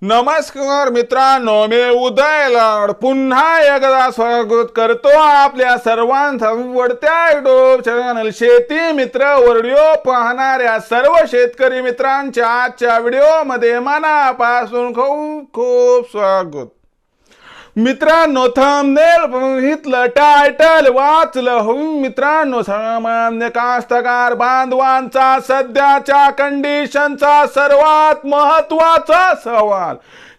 नमस्कार मित्रांनो, मी उदय लाड पुन्हा एकदा स्वागत करतो आपल्या सर्वांचा आवडत्या युट्यूब चॅनल शेती मित्र व्हिडिओ पाहणाऱ्या सर्व शेतकरी मित्रांच्या आजच्या व्हिडिओमध्ये मनापासून खूप खूप स्वागत. मित्रांनो, थंबनेल बघितलं, टायटल वाचलं हो मित्रांनो, सामान्य कास्तकार बांधवांचा सध्याच्या कंडिशनचा सर्वात महत्वाचा सवाल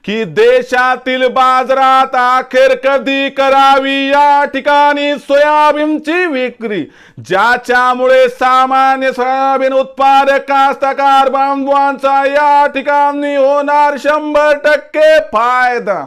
की देशातील बाजारात अखेर कधी करावी या ठिकाणी सोयाबीनची विक्री, ज्याच्यामुळे सामान्य सोयाबीन उत्पादक कास्तकार बांधवांचा या ठिकाणी होणार 100% फायदा.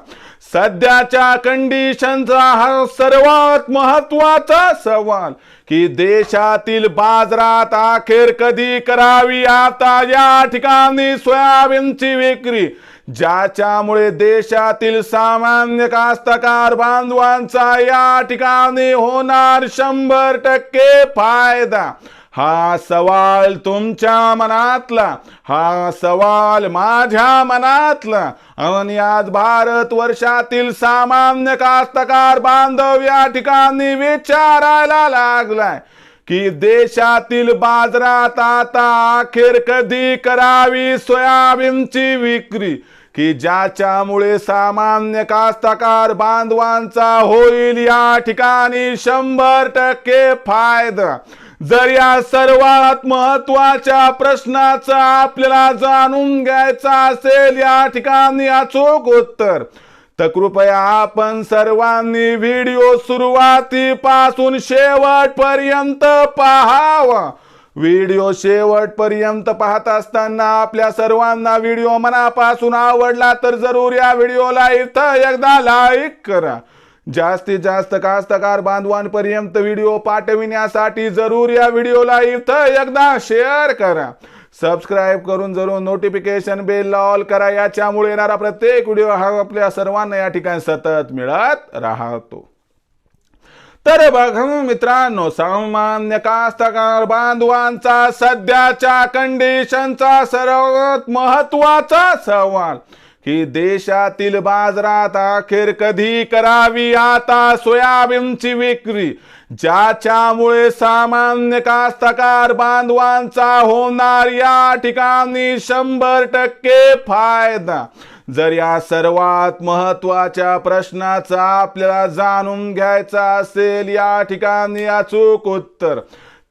सध्याच्या कंडिशनचा हा सर्वात महत्वाचा सवाल की देशातील बाजारात अखेर कधी करावी आता या ठिकाणी सोयाबीनची विक्री, ज्याच्यामुळे देशातील सामान्य कास्तकार बांधवांचा या ठिकाणी होणार 100% फायदा. हा सवाल तुमच्या मनातला, हा सवाल माझ्या मनातला, आणि आज भारत वर्षातील सामान्य कास्तकार बांधव या ठिकाणी विचारायला लागलाय की देशातील बाजारात आता अखेर कधी करावी सोयाबीनची विक्री, की ज्याच्यामुळे सामान्य कास्तकार बांधवांचा होईल या ठिकाणी 100% फायदा. जर या सर्वात महत्वाच्या प्रश्नाचं आपल्याला जाणून घ्यायचं असेल या ठिकाणी अचूक उत्तर, तर कृपया आपण सर्वांनी व्हिडिओ सुरुवातीपासून शेवटपर्यंत पाहावा. व्हिडिओ शेवटपर्यंत पाहत असताना आपल्या सर्वांना व्हिडिओ मनापासून आवडला तर जरूर या व्हिडिओला इथं एकदा लाईक करा. जास्तीत जास्त कास्तकार बांधवांपर्यंत व्हिडिओ पाठविण्यासाठी जरूर या व्हिडिओला इथं एकदा शेअर करा. सबस्क्राईब करून जरूर नोटिफिकेशन बेल ऑल करा, याच्यामुळे येणारा प्रत्येक व्हिडिओ हा आपल्या सर्वांना या ठिकाणी सतत मिळत राहतो. तर बघा मित्रांनो, सामान्य कास्तकार बांधवांचा सध्याच्या कंडिशनचा सर्वात महत्वाचा सवाल की देशातील बाजारात अखेर कधी करावी आता सोयाबीनची विक्री, ज्याच्यामुळे सामान्य कास्तकार बांधवांचा होणार या ठिकाणी 100% फायदा. जर या सर्वात महत्वाच्या प्रश्नाचा आपल्याला जाणून घ्यायचा असेल या ठिकाणी अचूक उत्तर,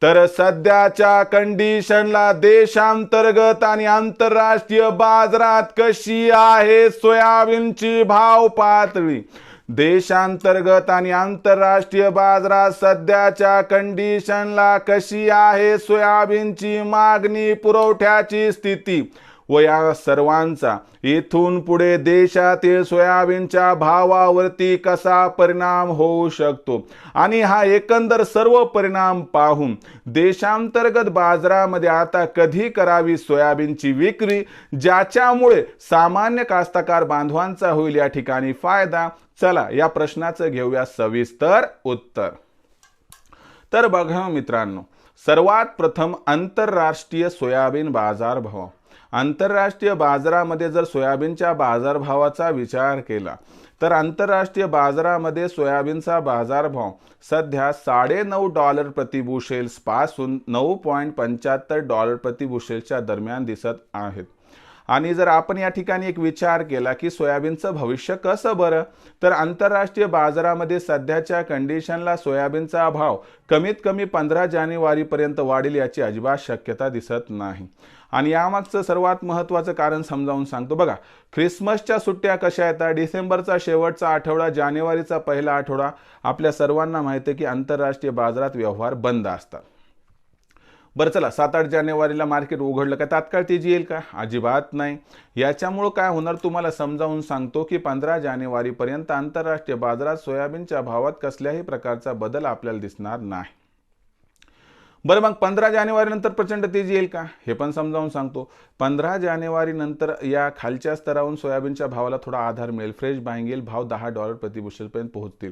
तर सध्याच्या कंडिशनला देशांतर्गत आणि आंतरराष्ट्रीय बाजारात कशी आहे सोयाबीनची भाव पातळी. देशांतर्गत आणि आंतरराष्ट्रीय बाजारात सध्याच्या कंडिशनला कशी आहे सोयाबीनची मागणी पुरवठ्याची स्थिती व या सर्वांचा इथून पुढे देशातील सोयाबीनच्या भावावरती कसा परिणाम होऊ शकतो, आणि हा एकंदर सर्व परिणाम पाहून देशांतर्गत बाजारामध्ये आता कधी करावी सोयाबीनची विक्री, ज्याच्यामुळे सामान्य कास्तकार बांधवांचा होईल या ठिकाणी फायदा. चला या प्रश्नाचं घेऊया सविस्तर उत्तर. तर बघा मित्रांनो, सर्वात प्रथम आंतरराष्ट्रीय सोयाबीन बाजारभाव. आंतरराष्ट्रीय बाजारामध्ये जर सोयाबीनच्या बाजारभावाचा विचार केला तर आंतरराष्ट्रीय बाजारामध्ये सोयाबीनचा बाजारभाव सध्या $9.5 प्रति बुशेल्स पासून $9.75 प्रति बुशेल्सच्या दरम्यान दिसत आहेत. आणि जर आपण या ठिकाणी एक विचार केला की सोयाबीनचं भविष्य कसं बरं, तर आंतरराष्ट्रीय बाजारामध्ये सध्याच्या कंडिशनला सोयाबीनचा भाव कमीत कमी 15 जानेवारीपर्यंत वाढेल याची अजिबात शक्यता दिसत नाही. आणि यामागचं सर्वात महत्त्वाचं कारण समजावून सांगतो. बघा, ख्रिसमसच्या सुट्ट्या कशा येतात, डिसेंबरचा शेवटचा आठवडा, जानेवारीचा पहिला आठवडा, आपल्या सर्वांना माहिती आहे की आंतरराष्ट्रीय बाजारात व्यवहार बंद असतात. बरं चला, 7-8 जानेवारीला मार्केट उघडलं का तात्काळ तेजी येईल का? अजिबात नाही. याच्यामुळं काय होणार तुम्हाला समजावून सांगतो की 15 जानेवारीपर्यंत आंतरराष्ट्रीय बाजारात सोयाबीनच्या भावात कसल्याही प्रकारचा बदल आपल्याला दिसणार नाही. बरं, मग 15 जानेवारी नंतर प्रचंड तेजी येईल का, हे पण समजावून सांगतो. 15 जानेवारी नंतर या खालच्या स्तरावरून सोयाबीनच्या भावाला थोडा आधार मिळेल, फ्रेश बाईंग येईल, भाव $10 प्रति बुशेलपर्यंत पोहोचतील.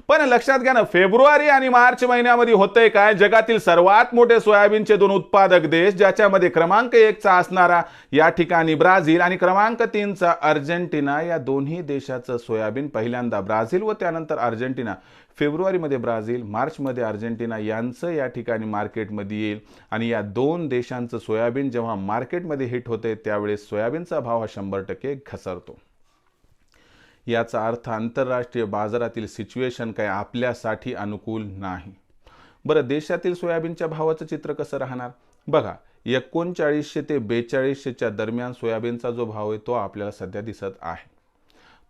पण लक्षात घ्या ना, फेब्रुवारी आणि मार्च महिन्यामध्ये होतंय काय, जगातील सर्वात मोठे सोयाबीनचे 2 उत्पादक देश, ज्याच्यामध्ये क्रमांक 1 चा असणारा या ठिकाणी ब्राझील आणि क्रमांक 3 चा अर्जेंटिना, या दोन्ही देशाचं सोयाबीन पहिल्यांदा ब्राझील व त्यानंतर अर्जेंटिना, फेब्रुवारीमध्ये ब्राझील, मार्चमध्ये अर्जेंटिना यांचं या ठिकाणी मार्केटमध्ये येईल. आणि या 2 देशांचं सोयाबीन जेव्हा मार्केटमध्ये हिट होते त्यावेळेस सोयाबीनचा भाव हा 100% घसरतो. याचा अर्थ आंतरराष्ट्रीय बाजारातील सिच्युएशन काय आपल्यासाठी अनुकूल नाही. बरं, देशातील सोयाबीनच्या भावाचं चित्र कसं राहणार बघा. 3900 ते 4200च्या दरम्यान सोयाबीनचा जो भाव आहे तो आपल्याला सध्या दिसत आहे.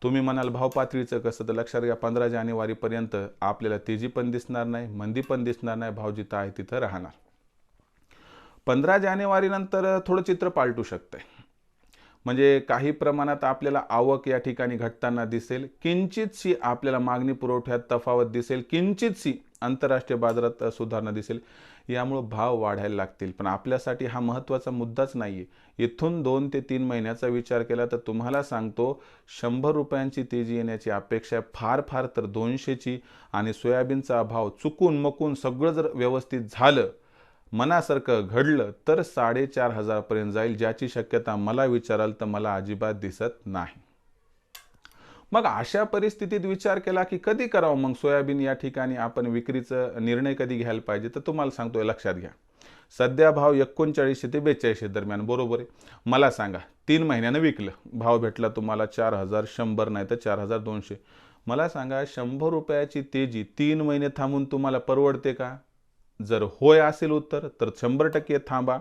तुम्ही म्हणाल भाव पातळीचं कसं, तर लक्षात घ्या 15 जानेवारीपर्यंत आपल्याला तेजी पण दिसणार नाही, मंदी पण दिसणार नाही, भाव जिथं आहे तिथं राहणार. 15 जानेवारी नंतर थोडं चित्र पालटू शकतंय. म्हणजे काही प्रमाणात आपल्याला आवक या ठिकाणी घटताना दिसेल, किंचितशी आपल्याला मागणी पुरवठ्यात तफावत दिसेल, किंचितशी आंतरराष्ट्रीय बाजारात सुधारणा दिसेल. यामुळे भाव वाढायला लागतील. पण आपल्यासाठी हा महत्त्वाचा मुद्दाच नाहीये. इथून 2 ते 3 महिन्याचा विचार केला तर तुम्हाला सांगतो 100 रुपयांची तेजी येण्याची अपेक्षा फार फार तर 200ची. आणि सोयाबीनचा भाव चुकून मकून सगळं जर व्यवस्थित झालं, मनासारखं घडलं तर 4500 पर्यंत जाईल, ज्याची शक्यता मला विचाराल तर मला अजिबात दिसत नाही. मग अशा परिस्थितीत विचार केला की कधी करावं मग सोयाबीन या ठिकाणी आपण विक्रीचा निर्णय कधी घ्यायला पाहिजे, तर तुम्हाला सांगतोय लक्षात घ्या. सध्या भाव 3900 ते 4200 दरम्यान, बरोबर आहे. मला सांगा 3 महिन्यानं विकलं, भाव भेटला तुम्हाला 4000, 100 नाही तर 4200. मला सांगा 100 रुपयाची तेजी 3 महिने थांबून तुम्हाला परवडते का? जर होय असेल उत्तर तर 100% थांबा.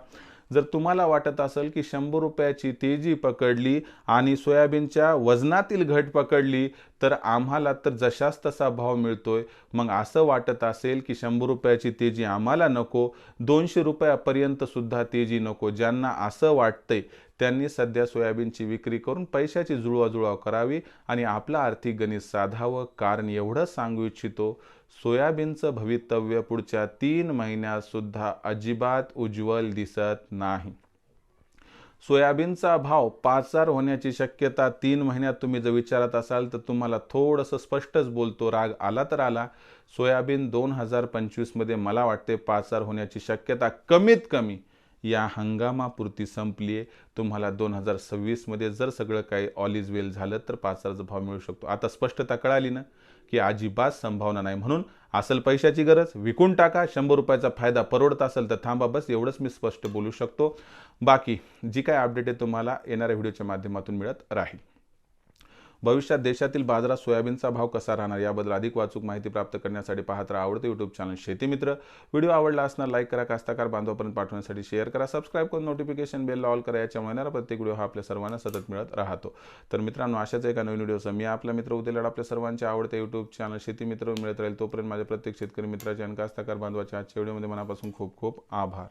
जर तुम्हाला वाटत असेल की 100 रुपयाची तेजी पकडली आणि सोयाबीनच्या वजनातील घट पकडली तर आम्हाला तर जशाच तसा भाव मिळतोय, मग असं वाटत असेल की 100 रुपयाची तेजी आम्हाला नको, 200 रुपयापर्यंत सुद्धा तेजी नको, ज्यांना असं वाटतंय त्यांनी सध्या सोयाबीनची विक्री करून पैशाची जुळवाजुळव करावी आणि आपलं आर्थिक गणित साधावं. कारण एवढं सांगू इच्छितो, सोयाबीनचं भवितव्य पुढच्या 3 महिन्यात सुद्धा अजिबात उज्ज्वल दिसत नाही. सोयाबीनचा भाव 5000 होण्याची शक्यता 3 महिन्यात तुम्ही जर विचारत असाल तर तुम्हाला थोडंसं स्पष्टच बोलतो, राग आला तर आला. सोयाबीन 2025 मध्ये मला वाटते 5000 होण्याची शक्यता कमीत कमी या हंगामापुरती संपली आहे. तुम्हाला 2026 मध्ये जर सगळं काही ऑल इज वेल झालं तर 5000चा भाव मिळू शकतो. आता स्पष्टता कळाली ना की अजिबात संभावना नाही. म्हणून असेल पैशाची गरज विकून टाका, 100 रुपयाचा फायदा परवडत असेल तर थांबा, बस एवढंच मी स्पष्ट बोलू शकतो. बाकी जी काय अपडेट आहे तुम्हाला येणाऱ्या व्हिडिओच्या माध्यमातून मिळत राहील. भविष्यात देशातील बाजारात सोयाबीनचा भाव कसा राहणार याबद्दल अधिक वाचूक माहिती प्राप्त करण्यासाठी पाहत राहा आवडते यूट्यूब चॅनल शेतीमित्र. व्हिडिओ आवडला असणार लाईक करा, कास्तकार बांधवापर्यंत पाठवण्यासाठी शेअर करा, सबस्क्राईब करून नोटिफिकेशन बेल ऑल करा. याच्यामुळे येणारा प्रत्येक व्हिडिओ हा आपल्या सर्वांना सतत मिळत राहतो. तर मित्रांनो, अशाच एका नवीन व्हिडिओसह मी आपला मित्र उद्या आपल्या सर्वांचे आवडते यूट्यूब चॅनल शेतीमित्र मिळत राहील. तोपर्यंत माझ्या प्रत्येक शेतकरी मित्राच्या आणि कास्तकार बांधवाच्या आजच्या व्हिडिओमध्ये मनापासून खूप खूप आभार.